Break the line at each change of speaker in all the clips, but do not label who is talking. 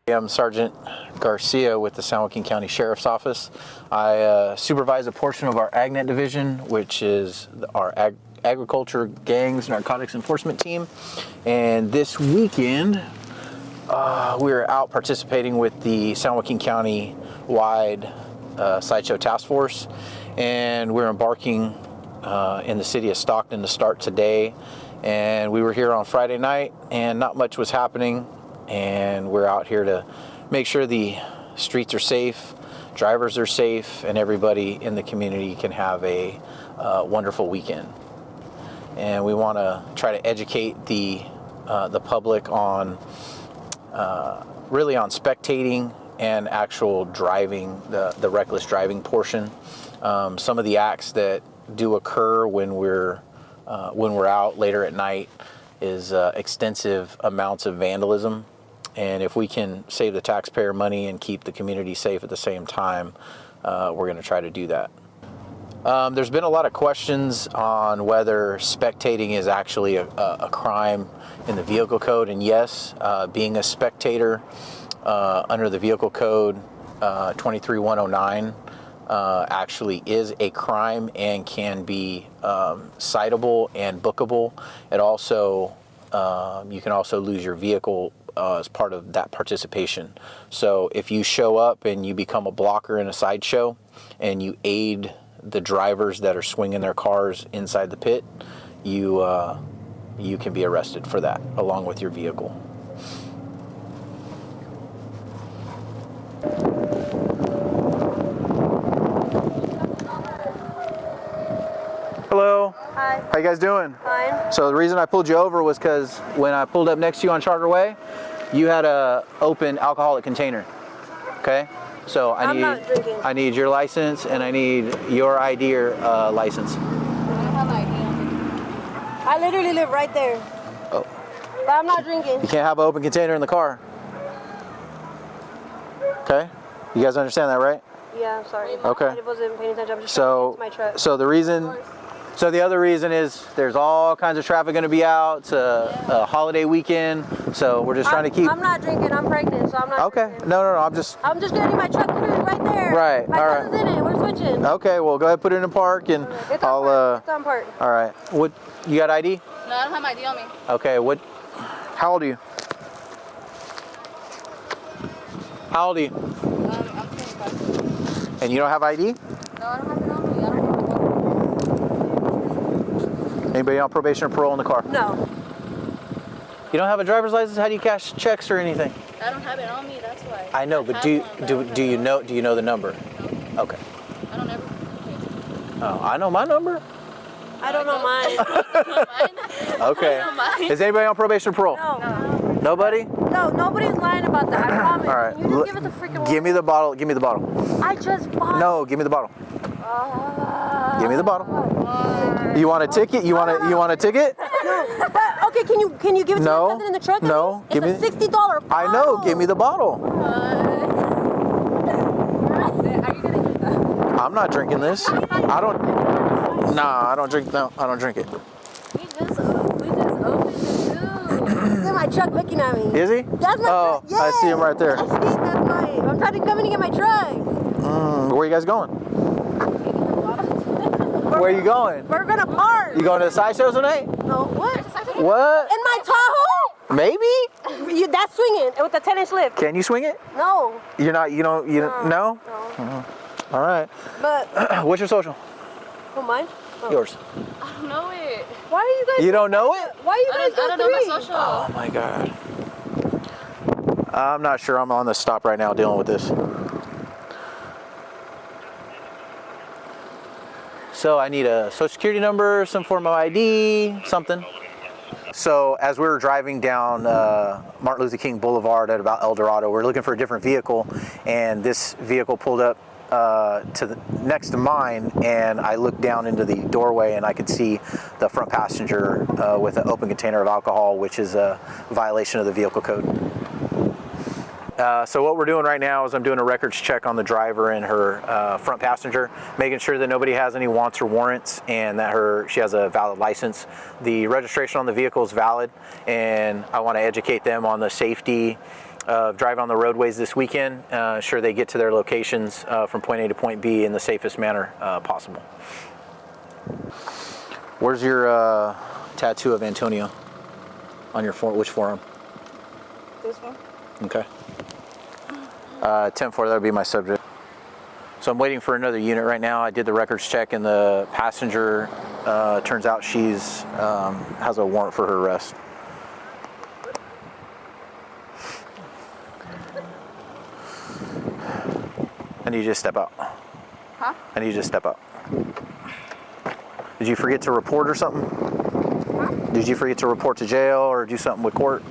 I'm Sergeant Garcia with the San Joaquin County Sheriff's Office. I supervise a portion of our A.G.N.E.T division, which is our Agriculture Gangs Narcotics Enforcement Team. And this weekend, we're out participating with the San Joaquin County-wide Sideshow Task Force. And we're embarking in the city of Stockton to start today. And we were here on Friday night, and not much was happening. And we're out here to make sure the streets are safe, drivers are safe, and everybody in the community can have a wonderful weekend. And we want to try to educate the public on really on spectating and actual driving, the reckless driving portion. Some of the acts that do occur when we're out later at night is extensive amounts of vandalism. And if we can save the taxpayer money and keep the community safe at the same time, we're going to try to do that. There's been a lot of questions on whether spectating is actually a crime in the vehicle code. And yes, being a spectator under the vehicle code 23109 actually is a crime and can be citable and bookable. It also, you can also lose your vehicle as part of that participation. So if you show up and you become a blocker in a sideshow and you aid the drivers that are swinging their cars inside the pit, you can be arrested for that along with your vehicle. Hello.
Hi.
How you guys doing?
Fine.
So the reason I pulled you over was because when I pulled up next to you on Charter Way, you had a open alcoholic container. Okay? So
I'm not drinking.
I need your license and I need your ID or license.
I don't have ID on me. I literally live right there.
Oh.
But I'm not drinking.
You can't have an open container in the car. Okay? You guys understand that, right?
Yeah, I'm sorry.
Okay.
I wasn't paying attention. I'm just trying to get to my truck.
So the other reason is there's all kinds of traffic going to be out. It's a holiday weekend, so we're just trying to keep.
I'm not drinking. I'm pregnant, so I'm not.
Okay.
Drinking.
No. I'm just
getting my truck literally right there.
Right.
My
all
cousin's
right.
in it. We're switching.
Okay. Well, go ahead, put it in the park, and
It's
I'll.
on park.
All right. What? You got ID?
No, I don't have my ID on me.
Okay. What? How old are you? How old are you?
I'm 25.
And you don't have ID?
No, I don't have it on me. I don't have it.
Anybody on probation or parole in the car?
No.
You don't have a driver's license? How do you cash checks or anything?
I don't have it on me. That's why.
I know, but do you know the number?
No.
Okay.
I don't ever.
Oh, I know my number.
I don't know mine.
Okay.
I don't know mine.
Is anybody on probation or parole?
No.
Nobody?
No, nobody's lying about that. I promise.
All right.
Can you just give us a freaking
Give me the bottle. Give me the bottle.
I just bought.
No, give me the bottle. Give me the bottle. You want a ticket? You want a ticket?
No. But, okay, can you give it to my cousin in the truck?
No.
It's a $60 bottle.
I know. Give me the bottle.
Are you gonna get that?
I'm not drinking this. I don't. Nah, I don't drink. No, I don't drink it.
We just opened it too.
He's in my truck looking at me.
Is he?
That's my truck. Yes.
I see him right there.
That's mine. I'm trying to come in and get my truck.
Where are you guys going? Where are you going?
We're gonna park.
You going to the sideshow tonight?
No, what?
What?
In my Tahoe?
Maybe?
That's swinging with the 10-inch lift.
Can you swing it?
No.
You're not. You don't. You don't. No.
No.
All right.
But
What's your social?
who, mine? Oh.
Yours.
I don't know it.
Why are you guys?
You don't know it?
Why are you guys
I don't know my social.
Oh my God. I'm not sure. I'm on the stop right now dealing with this. So I need a social security number, some form of ID, something. So as we were driving down Martin Luther King Boulevard at about El Dorado, we're looking for a different vehicle, and this vehicle pulled up next to mine, and I looked down into the doorway and I could see the front passenger with an open container of alcohol, which is a violation of the vehicle code. So what we're doing right now is I'm doing a records check on the driver and her front passenger, making sure that nobody has any wants or warrants and that she has a valid license. The registration on the vehicle is valid, and I want to educate them on the safety drive on the roadways this weekend, sure they get to their locations from point A to point B in the safest manner possible. Where's your tattoo of Antonio on your which forearm?
This one.
Okay. 10-4, that would be my subject. So I'm waiting for another unit right now. I did the records check, and the passenger turns out she's has a warrant for her arrest. I need you to step out.
Huh?
I need you to step out. Did you forget to report or something?
Huh?
Did you forget to report to jail or do something with court?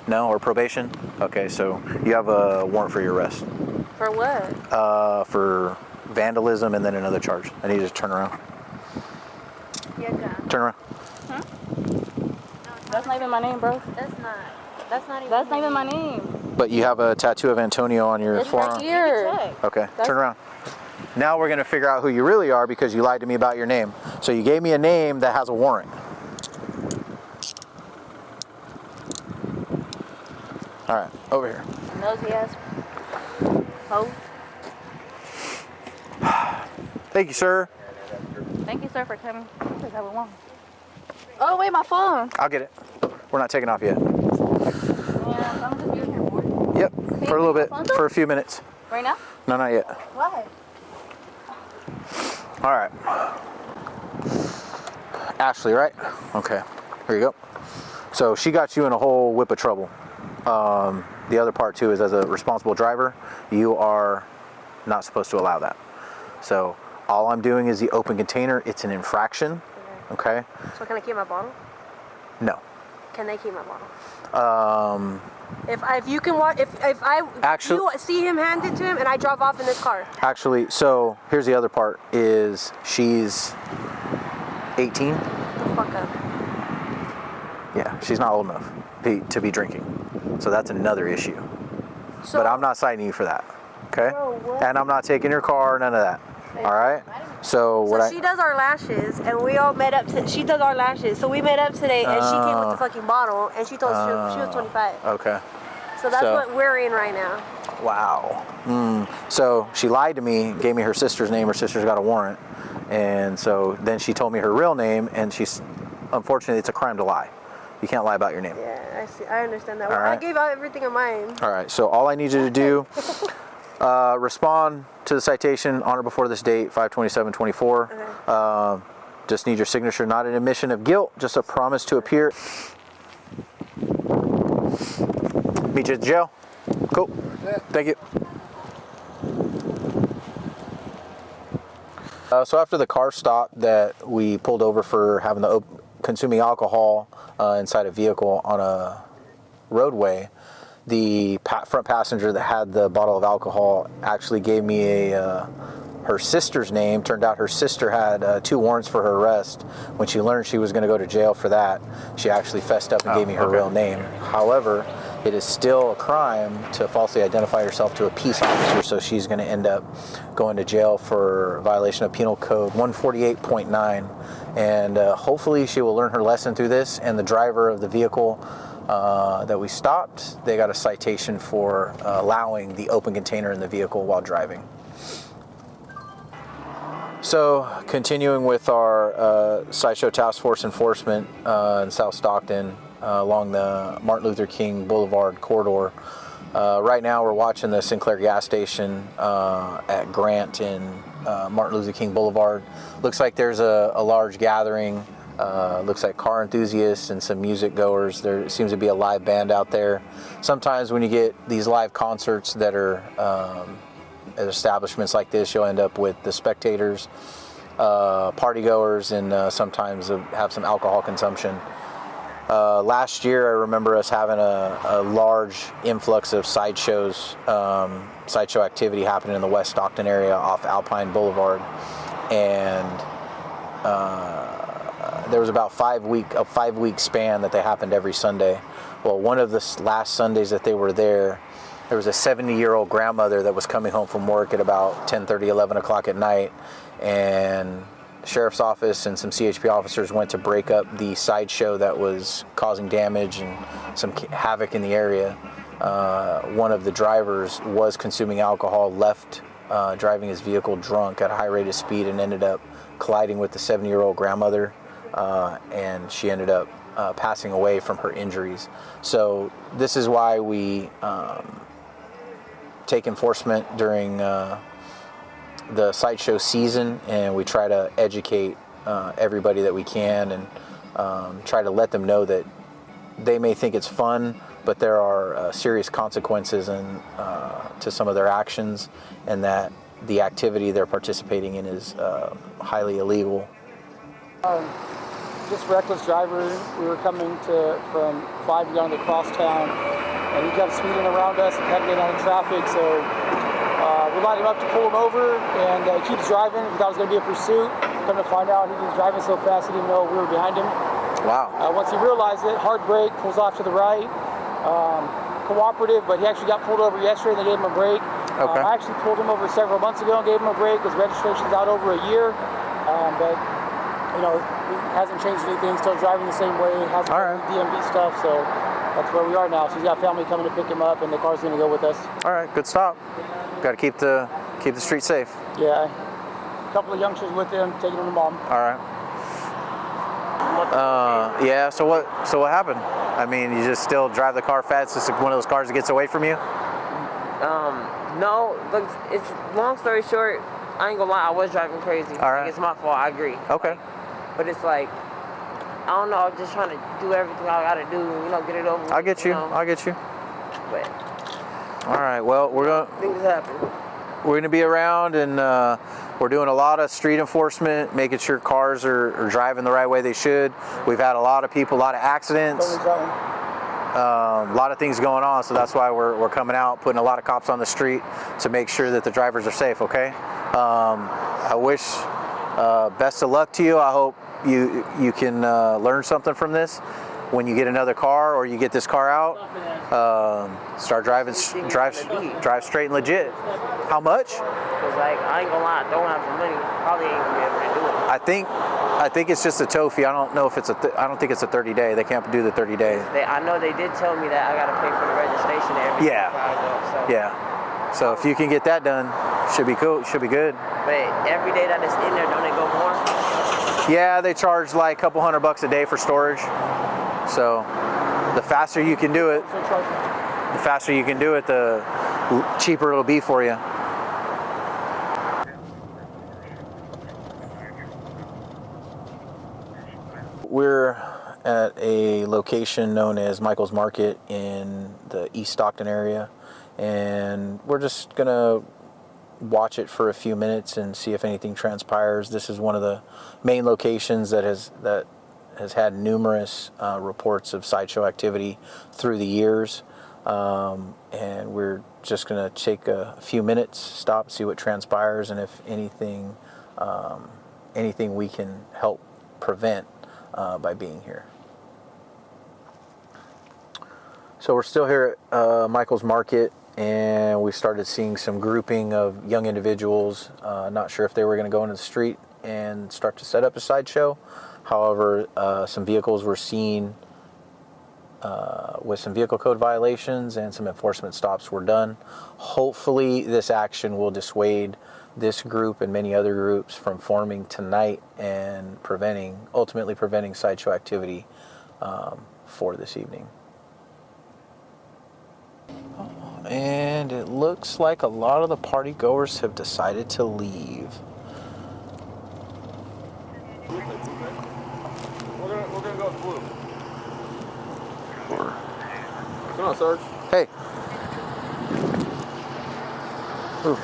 No, or probation? Okay, so you have a warrant for your arrest.
For what?
For vandalism and then another charge. I need you to turn around.
Yeah, go.
Turn around.
Huh? That's not even my name, bro.
That's not even
my name.
But you have a tattoo of Antonio on your
It's
forearm.
right here.
Okay, turn around. Now we're gonna figure out who you really are because you lied to me about your name. So you gave me a name that has a warrant. All right, over here.
Nosy ass. Ho.
Thank you, sir.
Thank you, sir, for coming. Oh, wait, my phone.
I'll get it. We're not taking off yet.
Yeah, I'm just be in here more.
Yep, for a little bit,
phone though?
for a few minutes.
Right now?
No, not yet.
Why?
All right. Ashley, right? Okay, here you go. So she got you in a whole whip of trouble. The other part too is, as a responsible driver, you are not supposed to allow that. So all I'm doing is the open container. It's an infraction. Okay.
So can I keep my bottle?
No.
Can they keep my bottle? If you can watch, if
Actually-
you see him hand it to him and I drive off in this car.
Actually, so here's the other part is she's 18.
The fuck up.
Yeah, she's not old enough to be drinking. So that's another issue.
So,
But I'm not citing you for that. Okay?
Bro, what?
And I'm not taking your car, none of that. All right? So
she does our lashes and we all met up. She does our lashes. So we met up today and she came with the fucking bottle and she told us she was 25.
Okay.
So that's
So-
what we're in right now.
Wow. So she lied to me, gave me her sister's name. Her sister's got a warrant. And so then she told me her real name, and unfortunately, it's a crime to lie. You can't lie about your name.
Yeah, I see. I understand that.
All
Well, I
right.
gave out everything of mine.
All right, so all I need you to do, respond to the citation on or before this date, 5/27/24.
Okay.
Just need your signature, not an admission of guilt, just a promise to appear. Meet you at the jail. Cool. Thank you. So after the car stop that we pulled over for having consuming alcohol inside a vehicle on a roadway, the front passenger that had the bottle of alcohol actually gave me her sister's name. Turned out her sister had 2 warrants for her arrest. When she learned she was going to go to jail for that, she actually fessed up and gave me her real name. However, it is still a crime to falsely identify yourself to a peace officer, so she's going to end up going to jail for violation of Penal Code 148.9. And hopefully she will learn her lesson through this, and the driver of the vehicle that we stopped, they got a citation for allowing the open container in the vehicle while driving. So, continuing with our Sideshow Task Force enforcement in South Stockton along the Martin Luther King Boulevard corridor. Right now we're watching the Sinclair gas station at Grant in Martin Luther King Boulevard. Looks like there's a large gathering. Looks like car enthusiasts and some music goers. There seems to be a live band out there. Sometimes when you get these live concerts that are at establishments like this, you'll end up with the spectators, party goers, and sometimes have some alcohol consumption. Last year, I remember us having a large influx of sideshow activity happening in the West Stockton area off Alpine Boulevard, and there was about a 5-week span that they happened every Sunday. Well, one of the last Sundays that they were there was a 70-year-old grandmother that was coming home from work at about 10:30, 11 o'clock at night, and the sheriff's office and some CHP officers went to break up the sideshow that was causing damage and some havoc in the area. one of the drivers was consuming alcohol, left driving his vehicle drunk at a high rate of speed, and ended up colliding with the 70-year-old grandmother, and she ended up passing away from her injuries. So this is why we take enforcement during the sideshow season, and we try to educate everybody that we can, and try to let them know that they may think it's fun, but there are serious consequences to some of their actions, and that the activity they're participating in is highly illegal.
Just reckless driver. We were coming from 5 down to crosstown, and he kept speeding around us and kept getting out of traffic. So we lined him up to pull him over, and he keeps driving. We thought it was going to be a pursuit. Come to find out, he was driving so fast he didn't know we were behind him.
Wow.
Once he realized it, hard brake, pulls off to the right. Cooperative, but he actually got pulled over yesterday. They gave him a break.
Okay.
I actually pulled him over several months ago and gave him a break. His registration's out over a year, but he hasn't changed anything. Still driving the same way. Hasn't done DMV stuff, so that's where we are now. So he's got family coming to pick him up, and the car's going to go with us.
All right, good stop. Got to keep the street safe.
Yeah, a couple of youngsters with him, taking him to mom.
All right. Yeah. So what happened? I mean, you just still drive the car fast. It's one of those cars that gets away from you.
No. Look, it's long story short. I ain't gonna lie. I was driving crazy.
All right.
Like, it's my fault. I agree.
Okay.
But it's like, I don't know. I'm just trying to do everything I gotta do. Get it over with.
I get you. I get you.
But
all right. Well,
things happen.
We're gonna be around, and we're doing a lot of street enforcement, making sure cars are driving the right way they should. We've had a lot of people, a lot of accidents, a lot of things going on. So that's why we're coming out, putting a lot of cops on the street to make sure that the drivers are safe. Okay. I wish best of luck to you. I hope you can learn something from this. When you get another car or you get this car out, start driving, drive straight and legit. How much?
Cause I ain't gonna lie, I don't have the money. Probably ain't gonna be able to do it.
I think it's just a tow fee. I don't know if it's I don't think it's a 30-day. They can't do the 30 days.
I know they did tell me that I gotta pay for the registration every
Yeah.
Friday, so.
Yeah. So if you can get that done, should be cool. Should be good.
But every day that it's in there, don't it go more?
Yeah, they charge like a couple $100 a day for storage. So the faster you can do it, the cheaper it'll be for you. We're at a location known as Michael's Market in the East Stockton area, and we're just gonna watch it for a few minutes and see if anything transpires. This is one of the main locations that has had numerous reports of sideshow activity through the years, and we're just going to take a few minutes, stop, see what transpires, and if anything we can help prevent by being here. So we're still here at Michael's Market, and we started seeing some grouping of young individuals. Not sure if they were going to go into the street and start to set up a sideshow. However, some vehicles were seen with some vehicle code violations, and some enforcement stops were done. Hopefully this action will dissuade this group and many other groups from forming tonight and ultimately preventing sideshow activity for this evening. And it looks like a lot of the party goers have decided to leave.
We're gonna go with blue. Come on, Sarge.
Hey. Ooh.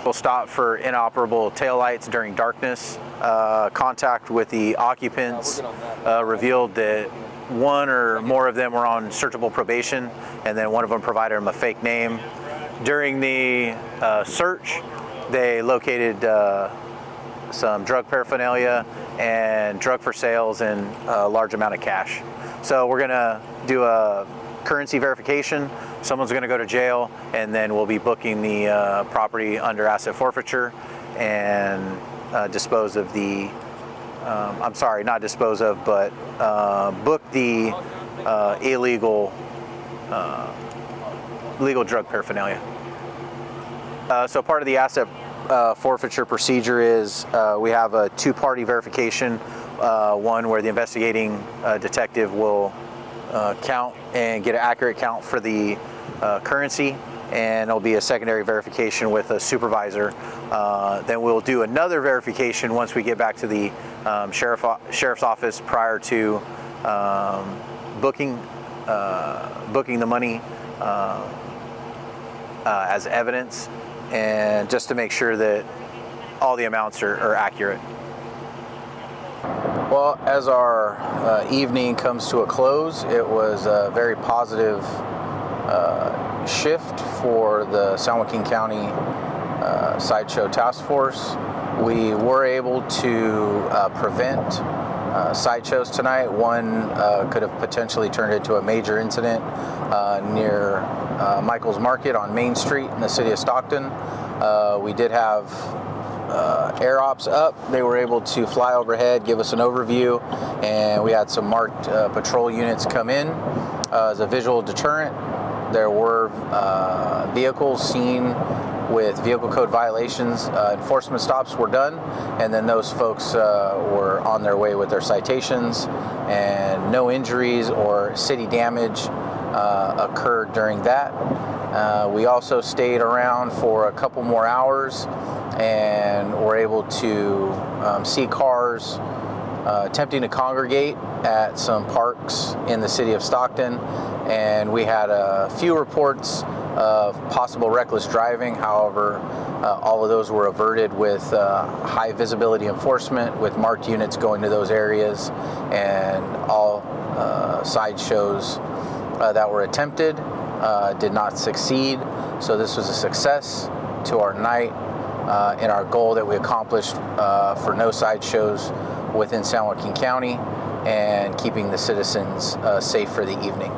We'll stop for inoperable taillights during darkness. Contact with the occupants revealed that one or more of them were on searchable probation, and then one of them provided them a fake name. During the search, they located some drug paraphernalia and drug for sales and a large amount of cash. So we're gonna do a currency verification. Someone's gonna go to jail, and then we'll be booking the property under asset forfeiture and dispose of the, I'm sorry, not dispose of, but book the illegal legal drug paraphernalia. So part of the asset forfeiture procedure is we have a two-party verification, one where the investigating detective will count and get an accurate count for the currency, and there'll be a secondary verification with a supervisor. Then we'll do another verification once we get back to the sheriff's office prior to booking the money as evidence, and just to make sure that all the amounts are accurate. Well, as our evening comes to a close, it was a very positive shift for the San Joaquin County Sideshow Task Force. We were able to prevent sideshows tonight. One could have potentially turned into a major incident near Michael's Market on Main Street in the city of Stockton. We did have air ops up. They were able to fly overhead, give us an overview, and we had some marked patrol units come in as a visual deterrent. There were vehicles seen with vehicle code violations. Enforcement stops were done, and then those folks were on their way with their citations, and no injuries or city damage occurred during that. We also stayed around for a couple more hours and were able to see cars attempting to congregate at some parks in the city of Stockton, and we had a few reports of possible reckless driving. However, all of those were averted with high visibility enforcement, with marked units going to those areas, and all sideshows that were attempted did not succeed. So this was a success to our night and our goal that we accomplished for no sideshows within San Joaquin County and keeping the citizens safe for the evening.